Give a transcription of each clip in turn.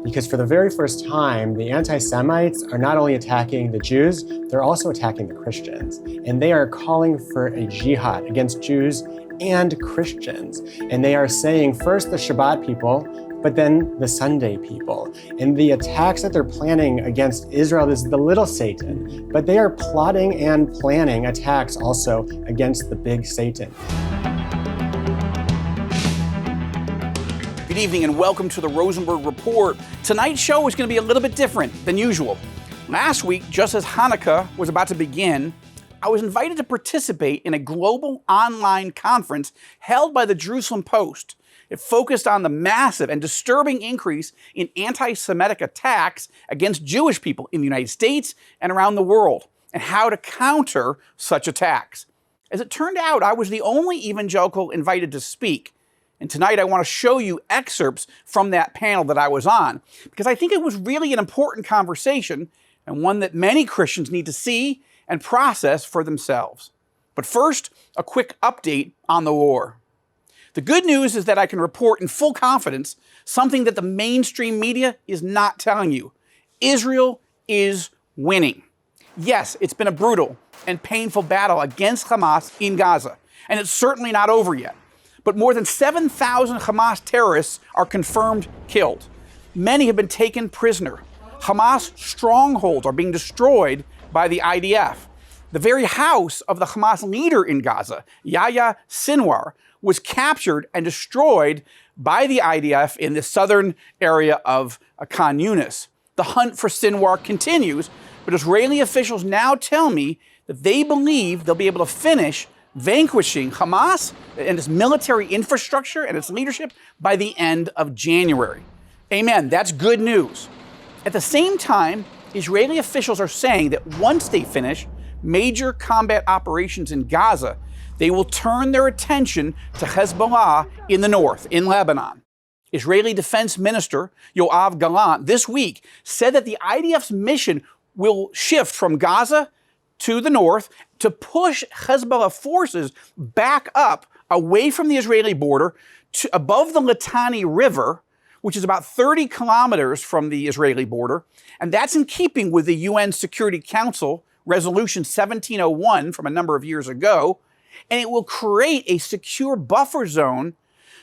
because for the very first time, the anti-Semites are not only attacking the Jews, they're also attacking the Christians. And they are calling for a jihad against Jews and Christians. And they are saying first the Shabbat people, but then the Sunday people. And the attacks that they're planning against Israel is the little Satan, but they are plotting and planning attacks also against the big Satan. Good evening and welcome to the Rosenberg Report. Tonight's show is going to be a little bit different than usual. Last week, just as Hanukkah was about to begin, I was invited to participate in a global online conference held by the Jerusalem Post. It focused on the massive and disturbing increase in anti-Semitic attacks against Jewish people in the United States and around the world, and how to counter such attacks. As it turned out, I was the only evangelical invited to speak. And tonight I want to show you excerpts from that panel that I was on, because I think it was really an important conversation and one that many Christians need to see and process for themselves. But first, a quick update on the war. The good news is that I can report in full confidence something that the mainstream media is not telling you. Israel is winning. Yes, it's been a brutal and painful battle against Hamas in Gaza, and it's certainly not over yet. But more than 7,000 Hamas terrorists are confirmed killed. Many have been taken prisoner. Hamas strongholds are being destroyed by the IDF. The very house of the Hamas leader in Gaza, Yahya Sinwar, was captured and destroyed by the IDF in the southern area of Khan Yunis. The hunt for Sinwar continues, but Israeli officials now tell me that they believe they'll be able to finish vanquishing Hamas and its military infrastructure and its leadership by the end of January. Amen. That's good news. At the same time, Israeli officials are saying that once they finish major combat operations in Gaza, they will turn their attention to Hezbollah in the north, in Lebanon. Israeli Defense Minister Yoav Gallant this week said that the IDF's mission will shift from Gaza to the north to push Hezbollah forces back up away from the Israeli border to above the Litani River, which is about 30 kilometers from the Israeli border. And that's in keeping with the UN Security Council Resolution 1701 from a number of years ago. And it will create a secure buffer zone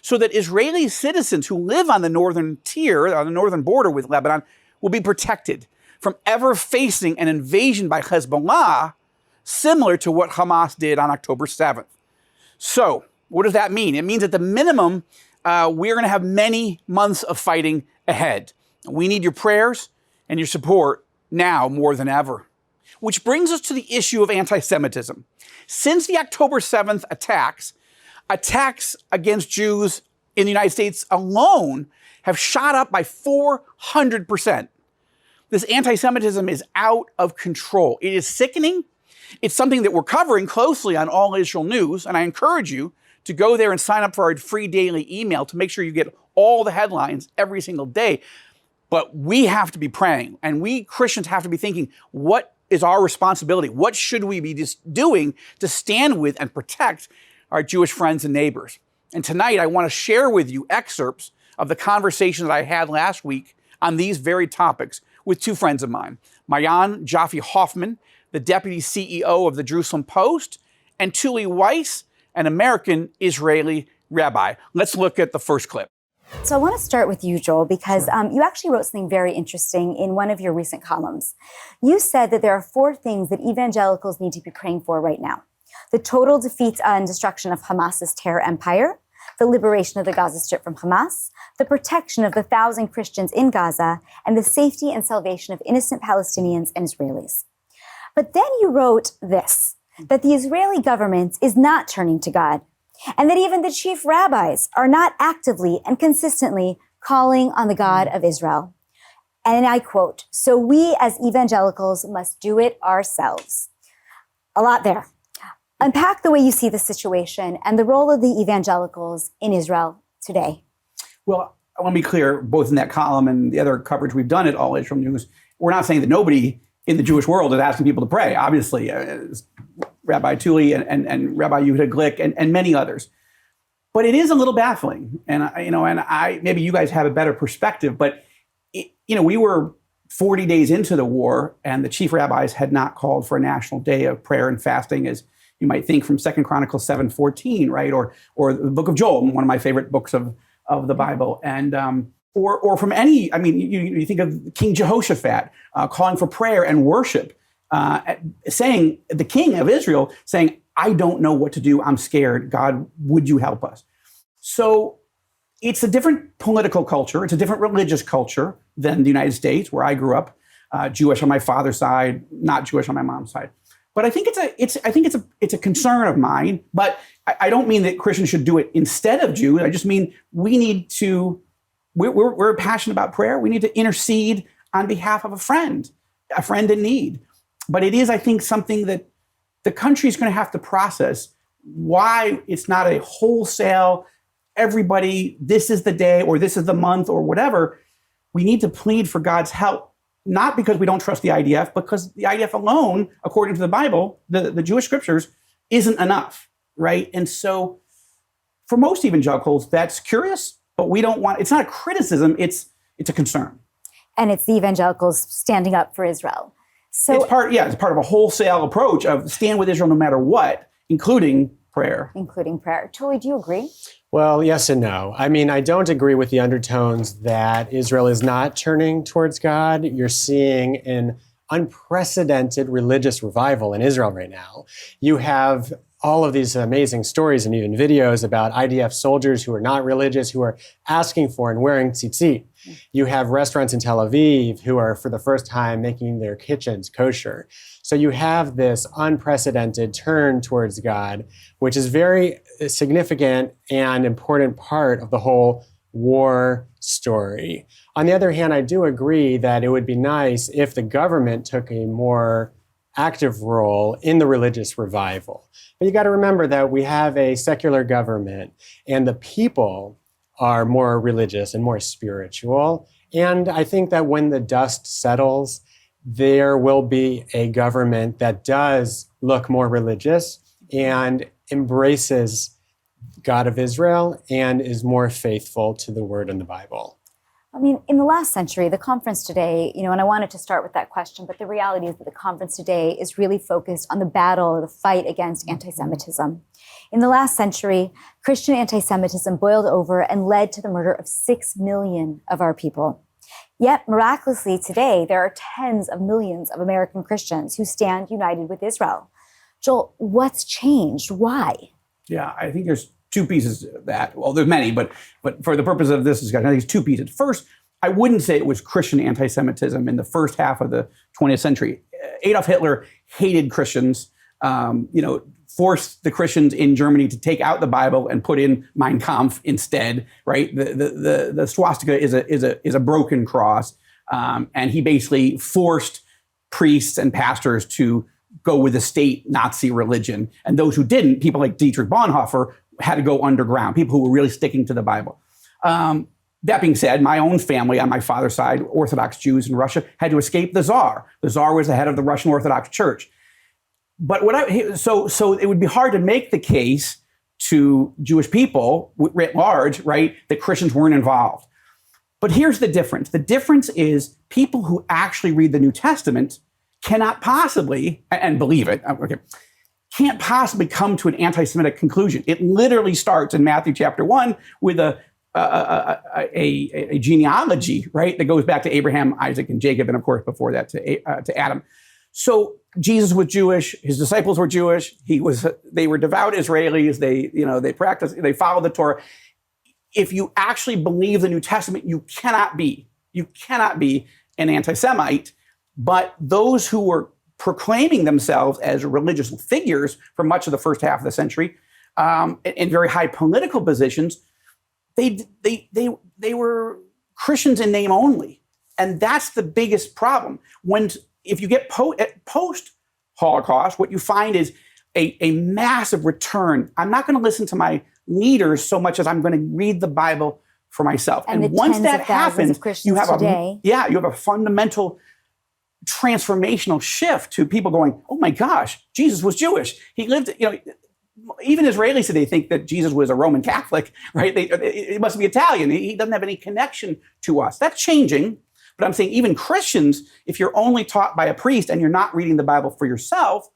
so that Israeli citizens who live on the northern tier, on the northern border with Lebanon, will be protected from ever facing an invasion by Hezbollah, similar to what Hamas did on October 7th. So, what does that mean? It means at the minimum, we're going to have many months of fighting ahead. We need your prayers and your support now more than ever. Which brings us to the issue of anti-Semitism. Since the October 7th attacks against Jews in the United States alone have shot up by 400%. This anti-Semitism is out of control. It is sickening. It's something that we're covering closely on All Israel News, and I encourage you to go there and sign up for our free daily email to make sure you get all the headlines every single day. But we have to be praying, and we Christians have to be thinking, what is our responsibility? What should we be doing to stand with and protect our Jewish friends and neighbors? And tonight, I want to share with you excerpts of the conversation that I had last week on these very topics with two friends of mine, Mayan Jaffe Hoffman, the deputy CEO of the Jerusalem Post, and Tuly Weisz, an American Israeli rabbi. Let's look at the first clip. So I want to start with you, Joel, because you actually wrote something very interesting in one of your recent columns. You said that there are 4 things that evangelicals need to be praying for right now: the total defeat and destruction of Hamas's terror empire, the liberation of the Gaza Strip from Hamas, the protection of the 1,000 Christians in Gaza, and the safety and salvation of innocent Palestinians and Israelis. But then you wrote this, that the Israeli government is not turning to God, and that even the chief rabbis are not actively and consistently calling on the God of Israel. And I quote, "So we as evangelicals must do it ourselves." A lot there. Unpack the way you see the situation and the role of the evangelicals in Israel today. Well, I want to be clear, both in that column and the other coverage we've done at All Israel News, we're not saying that nobody in the Jewish world is asking people to pray. Obviously, Rabbi Tuly and Rabbi Yehuda Glick and many others. But it is a little baffling. And I maybe you guys have a better perspective, but we were 40 days into the war, and the chief rabbis had not called for a national day of prayer and fasting, as you might think from 2 Chronicles 7:14, right? Or the book of Joel, one of my favorite books of the Bible. And or from any, you think of King Jehoshaphat calling for prayer and worship, saying, the king of Israel saying, I don't know what to do. I'm scared. God, would you help us? So it's a different political culture. It's a different religious culture than the United States, where I grew up, Jewish on my father's side, not Jewish on my mom's side. But I think it's a concern of mine. But I don't mean that Christians should do it instead of Jews. I just mean we need to. We're passionate about prayer. We need to intercede on behalf of a friend in need. But it is, I think, something that the country is going to have to process. Why it's not a wholesale, everybody, this is the day or this is the month or whatever. We need to plead for God's help, not because we don't trust the IDF, because the IDF alone, according to the Bible, the Jewish scriptures, isn't enough, right? And so for most evangelicals, that's curious, but we don't want, it's not a criticism, it's a concern. And it's the evangelicals standing up for Israel. So it's part of a wholesale approach of stand with Israel no matter what, including prayer. Tuly, do you agree? Well, yes and no. I don't agree with the undertones that Israel is not turning towards God. You're seeing an unprecedented religious revival in Israel right now. You have all of these amazing stories and even videos about IDF soldiers who are not religious, who are asking for and wearing tzitzit. You have restaurants in Tel Aviv who are, for the first time, making their kitchens kosher. So you have this unprecedented turn towards God, which is very significant and important part of the whole war story. On the other hand, I do agree that it would be nice if the government took a more active role in the religious revival. But you got to remember that we have a secular government, and the people are more religious and more spiritual. And I think that when the dust settles, there will be a government that does look more religious and embraces God of Israel and is more faithful to the word in the Bible. In the last century, the conference today, and I wanted to start with that question, but the reality is that the conference today is really focused on the battle or the fight against anti-Semitism. In the last century, Christian anti-Semitism boiled over and led to the murder of 6 million of our people. Yet, miraculously today, there are tens of millions of American Christians who stand united with Israel. Joel, what's changed? Why? Yeah, I think there's two pieces of that. Well, there's many, but for the purpose of this discussion, I think it's two pieces. First, I wouldn't say it was Christian anti-Semitism in the first half of the 20th century. Adolf Hitler hated Christians, forced the Christians in Germany to take out the Bible and put in Mein Kampf instead, right? The swastika is a broken cross. And he basically forced priests and pastors to go with the state Nazi religion. And those who didn't, people like Dietrich Bonhoeffer, had to go underground, people who were really sticking to the Bible. That being said, my own family on my father's side, Orthodox Jews in Russia, had to escape the Tsar. The Tsar was the head of the Russian Orthodox Church. But so it would be hard to make the case to Jewish people writ large, right, that Christians weren't involved. But here's the difference. The difference is people who actually read the New Testament cannot possibly, and believe it, can't possibly come to an anti-Semitic conclusion. It literally starts in Matthew chapter 1 with a genealogy, right, that goes back to Abraham, Isaac, and Jacob, and of course before that to Adam. So Jesus was Jewish. His disciples were Jewish. They were devout Israelis. They practiced. They followed the Torah. If you actually believe the New Testament, you cannot be an anti-Semite. But those who were proclaiming themselves as religious figures for much of the first half of the century, in very high political positions, they were Christians in name only, and that's the biggest problem. If you get post-Holocaust, what you find is a massive return. I'm not going to listen to my leaders so much as I'm going to read the Bible for myself. And once that happens, you have a fundamental transformational shift to people going, oh my gosh, Jesus was Jewish. He lived, even Israelis today think that Jesus was a Roman Catholic, right? He must be Italian. He doesn't have any connection to us. That's changing. But I'm saying even Christians, if you're only taught by a priest and you're not reading the Bible for yourself,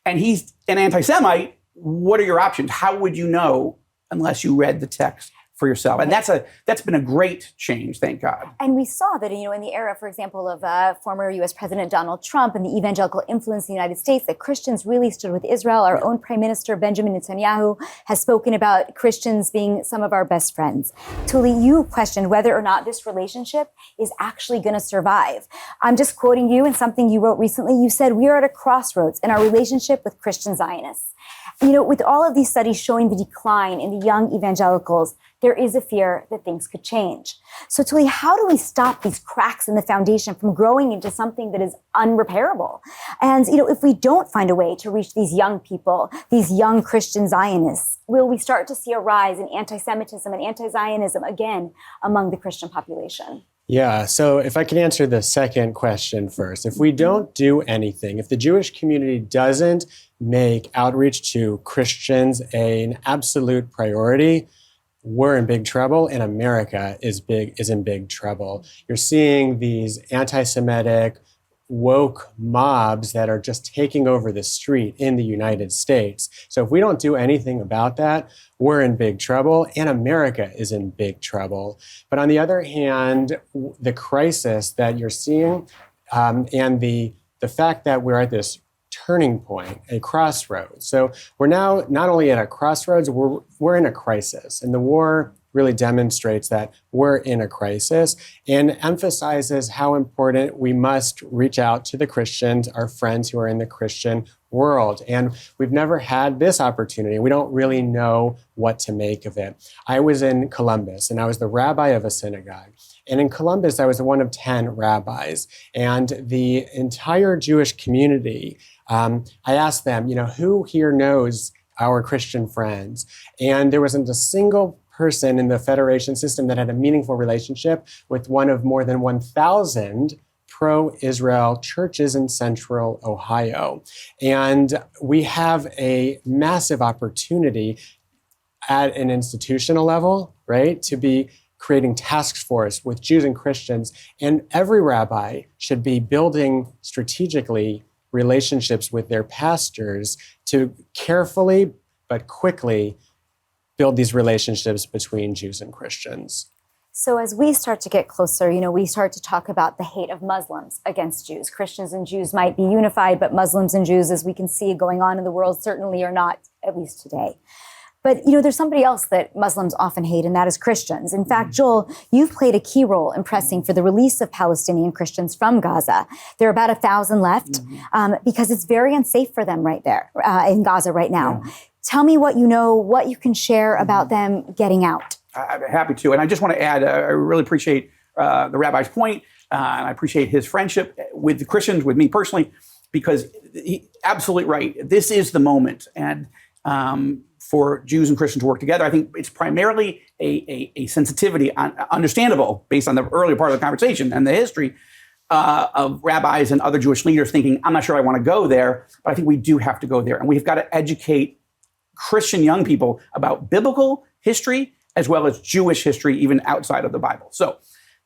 and he's an anti-Semite, what are your options? How would you know unless you read the text for yourself? And that's been a great change, thank God. And we saw that, in the era, for example, of former U.S. President Donald Trump and the evangelical influence in the United States, that Christians really stood with Israel. Our own Prime Minister Benjamin Netanyahu has spoken about Christians being some of our best friends. Tuly, you questioned whether or not this relationship is actually going to survive. I'm just quoting you in something you wrote recently. You said, "We are at a crossroads in our relationship with Christian Zionists." With all of these studies showing the decline in the young evangelicals, there is a fear that things could change. So Tuly, how do we stop these cracks in the foundation from growing into something that is unrepairable? And, if we don't find a way to reach these young people, these young Christian Zionists, will we start to see a rise in anti-Semitism and anti-Zionism again among the Christian population? Yeah, so if I can answer the second question first. If we don't do anything, if the Jewish community doesn't make outreach to Christians an absolute priority, we're in big trouble, and America is in big trouble. You're seeing these anti-Semitic woke mobs that are just taking over the street in the United States. So if we don't do anything about that, we're in big trouble, and America is in big trouble. But on the other hand, the crisis that you're seeing and the fact that we're at this turning point, a crossroads. So we're now not only at a crossroads, we're in a crisis. And the war really demonstrates that we're in a crisis and emphasizes how important we must reach out to the Christians, our friends who are in the Christian world. And we've never had this opportunity. We don't really know what to make of it. I was in Columbus, and I was the rabbi of a synagogue. And in Columbus, I was one of 10 rabbis. And the entire Jewish community, I asked them, who here knows our Christian friends? And there wasn't a single person in the federation system that had a meaningful relationship with one of more than 1,000 pro-Israel churches in central Ohio. And we have a massive opportunity at an institutional level, right, to be creating task force with Jews and Christians. And every rabbi should be building strategically relationships with their pastors to carefully but quickly build these relationships between Jews and Christians. So as we start to get closer, we start to talk about the hate of Muslims against Jews. Christians and Jews might be unified, but Muslims and Jews, as we can see going on in the world, certainly are not, at least today. But, there's somebody else that Muslims often hate, and that is Christians. In fact, Joel, you've played a key role in pressing for the release of Palestinian Christians from Gaza. There are about 1,000 left because it's very unsafe for them right there in Gaza right now. Yeah. Tell me what you know, what you can share about them getting out. I'm happy to. And I just want to add, I really appreciate the rabbi's point, and I appreciate his friendship with the Christians, with me personally, because he's absolutely right. This is the moment. And for Jews and Christians to work together, I think it's primarily a sensitivity, understandable based on the earlier part of the conversation and the history of rabbis and other Jewish leaders thinking, I'm not sure I want to go there, but I think we do have to go there. And we've got to educate Christian young people about biblical history as well as Jewish history, even outside of the Bible. So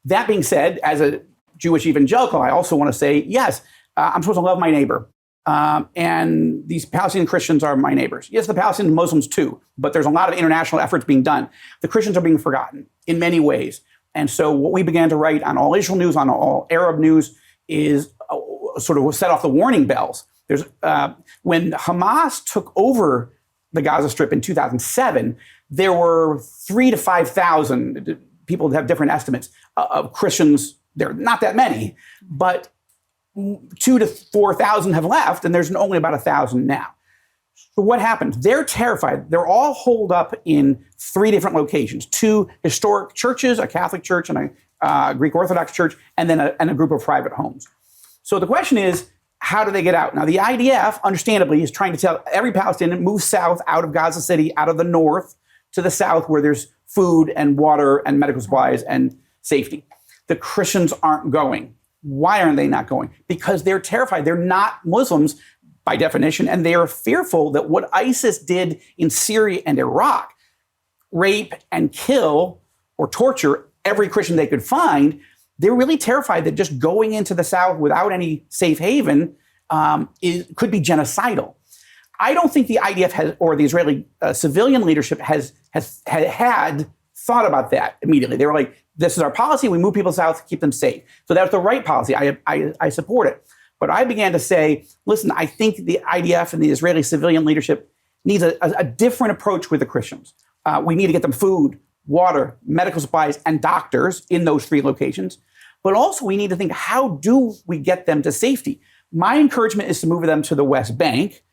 that being said, as a Jewish evangelical, I also want to say, yes, I'm supposed to love my neighbor. And these Palestinian Christians are my neighbors. Yes, the Palestinian Muslims too, but there's a lot of international efforts being done. The Christians are being forgotten in many ways. And so what we began to write on All Israel News, on All Arab News, is sort of set off the warning bells. There's when Hamas took over the Gaza Strip in 2007, there were 3,000 to 5,000, people have different estimates, of Christians. There are not that many, but 2,000 to 4,000 have left, and there's only about 1,000 now. So what happened? They're terrified. They're all holed up in 3 different locations: 2 historic churches, a Catholic church and a Greek Orthodox church, and then a group of private homes. So the question is, how do they get out? Now, the IDF, understandably, is trying to tell every Palestinian, move south out of Gaza City, out of the north to the south, where there's food and water and medical supplies and safety. The Christians aren't going. Why aren't they not going? Because they're terrified. They're not Muslims by definition, and they are fearful that what ISIS did in Syria and Iraq, rape and kill or torture every Christian they could find, they're really terrified that just going into the South without any safe haven could be genocidal. I don't think the IDF or the Israeli civilian leadership had thought about that immediately. They were like, this is our policy. We move people south to keep them safe. So that was the right policy. I support it. But I began to say, listen, I think the IDF and the Israeli civilian leadership needs a different approach with the Christians. We need to get them food, water, medical supplies, and doctors in those 3 locations. But also we need to think, how do we get them to safety? My encouragement is to move them to the West Bank.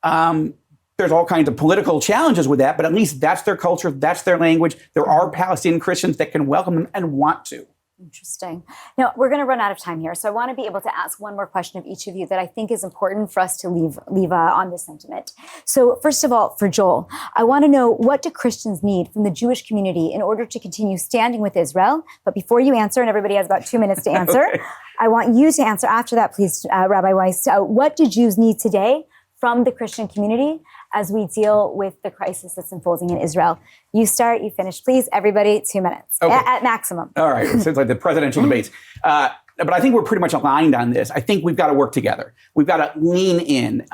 There's all kinds of political challenges with that, but at least that's their culture, that's their language. There are Palestinian Christians that can welcome them and want to. Interesting. Now, we're going to run out of time here, so I want to be able to ask one more question of each of you that I think is important for us to leave on this sentiment. So, first of all, for Joel, I want to know, what do Christians need from the Jewish community in order to continue standing with Israel? But before you answer, and everybody has about 2 minutes to answer, okay, I want you to answer after that, please, Rabbi Weisz. What do Jews need today from the Christian community as we deal with the crisis that's unfolding in Israel? You start, you finish. Please, everybody, 2 minutes, okay, at maximum. All right, so it's like the presidential debates. But I think we're pretty much aligned on this. I think we've got to work together. We've got to lean in.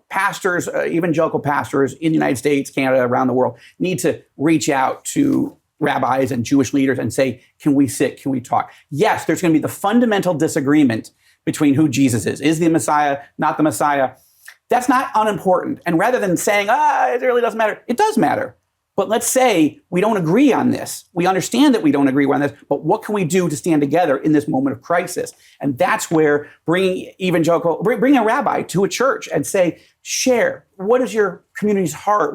Pastors, evangelical pastors in the United States, Canada, around the world, need to reach out to rabbis and Jewish leaders and say, can we sit, can we talk? Yes, there's going to be the fundamental disagreement between who Jesus is. Is the Messiah, not the Messiah? That's not unimportant. And rather than saying, it really doesn't matter, it does matter. But let's say we don't agree on this. We understand that we don't agree on this, but what can we do to stand together in this moment of crisis? And that's where bring a rabbi to a church and say, share, what is your community's heart?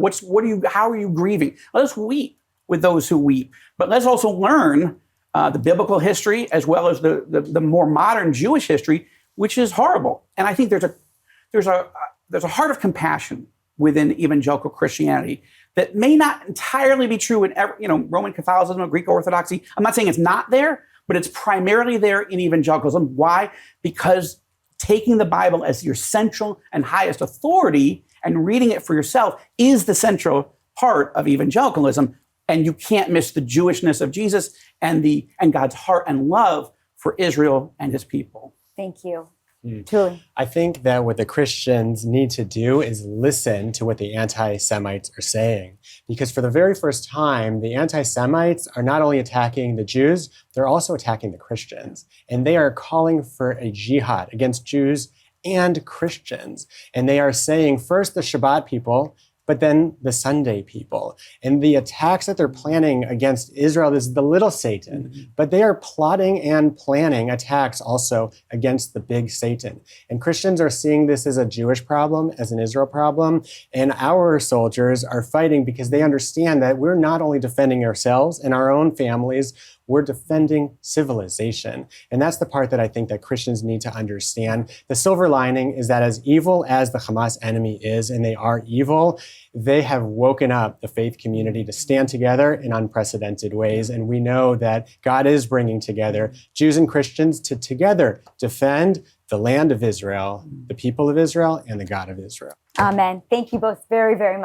How are you grieving? Let us weep with those who weep. But let's also learn the biblical history as well as the more modern Jewish history, which is horrible. And I think there's a heart of compassion within evangelical Christianity that may not entirely be true in Roman Catholicism or Greek Orthodoxy. I'm not saying it's not there, but it's primarily there in evangelicalism. Why? Because taking the Bible as your central and highest authority and reading it for yourself is the central part of evangelicalism. And you can't miss the Jewishness of Jesus and God's heart and love for Israel and his people. Thank you. Tuly. I think that what the Christians need to do is listen to what the anti-Semites are saying. Because for the very first time, the anti-Semites are not only attacking the Jews, they're also attacking the Christians. And they are calling for a jihad against Jews and Christians. And they are saying first the Shabbat people, but then the Sunday people. And the attacks that they're planning against Israel is the little Satan, but they are plotting and planning attacks also against the big Satan. And Christians are seeing this as a Jewish problem, as an Israel problem, and our soldiers are fighting because they understand that we're not only defending ourselves and our own families, we're defending civilization. And that's the part that I think that Christians need to understand. The silver lining is that as evil as the Hamas enemy is, and they are evil, they have woken up the faith community to stand together in unprecedented ways. And we know that God is bringing together Jews and Christians to together defend the land of Israel, the people of Israel, and the God of Israel. Amen. Thank you both very, very much.